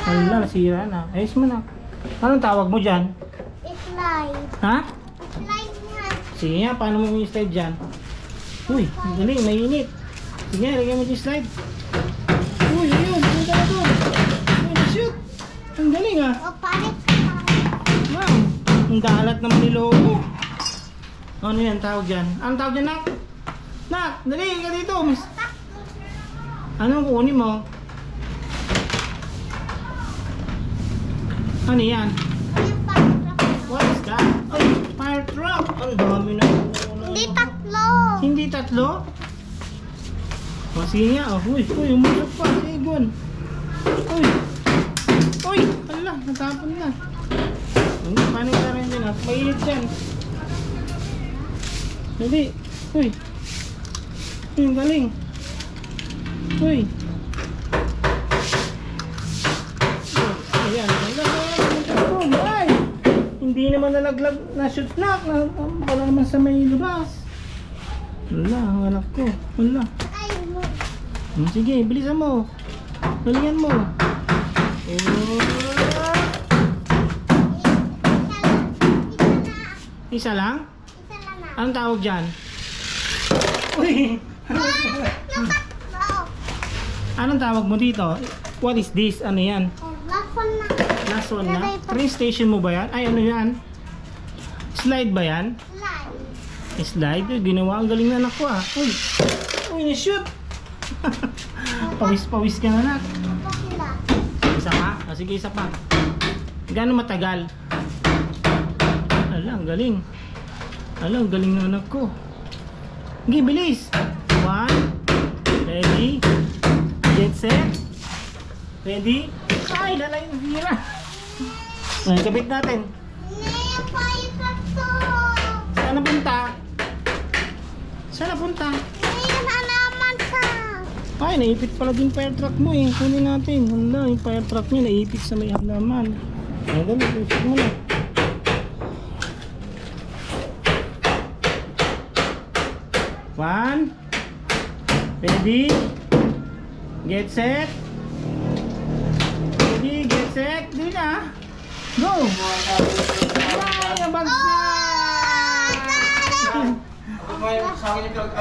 Wala, nasira na. Ayos mo na. Anong tawag mo dyan? Slide. Ha? Slide nga. Sige nga, paano mo yung slide dyan? Uy, ang galing, mainit. Sige nga, lagyan mo yung slide. Uy, ayun, punta na doon. Uy, shoot. Ang galing ah. O, palit. Wow, ang dalat naman ni Lobo. Ano yan, tawag dyan? Anong tawag dyan, Nak? Nak, dali ka dito, miss. Anong kunin mo? Ano yan? Yung palit. What is that? Ay, fire truck. Ang dami na. Hindi tatlo. Hindi tatlo? O, sige nga. Oh. Uy, umusok pa. Sige, Gon. Uy. Uy, ala, natapon na. Paano ka rin din ah? Mainit yan. Dali. Uy. Uy, ang galing. Uy. Ayan. Ay! Hindi naman nalaglag na shoot lock. Wala naman sa may lubas. Wala, ang anak ko. Wala. Ay, mo. Sige, bilisan mo. Galingan mo. Isa lang? Isa lang na. Anong tawag dyan? Uy! Yung tatlo. Anong tawag mo dito? What is this? Ano yan? O, last one na. Last one na? Train station mo ba yan? Ay, ano yan? Slide ba yan? Slide. Slide? Uy, ginawa. Ang galing na anak ko ah. Uy! Uy, na-shoot! Pawis-pawis ka na anak. Ito sila. Isa pa? Ah, sige, isa pa. Gano'ng matagal? Ala, ang galing. Ala, ang galing na anak ko. Sige, bilis. 1. Ready. Get set. Ready. Ay, lalay yung hira. Ay, kapit natin. Hindi, palit tatlo. Saan napunta? Saan napunta? Hindi na naman sa. Ay, naipit pala din fire truck mo eh. Kunin natin. Hala, yung fire truck niya naipit sa may halaman. Ay, dali, ipit mo na. One. Ready. Get set. Ready, get set. Dili na. Go! Ay, nabagsak! Oh,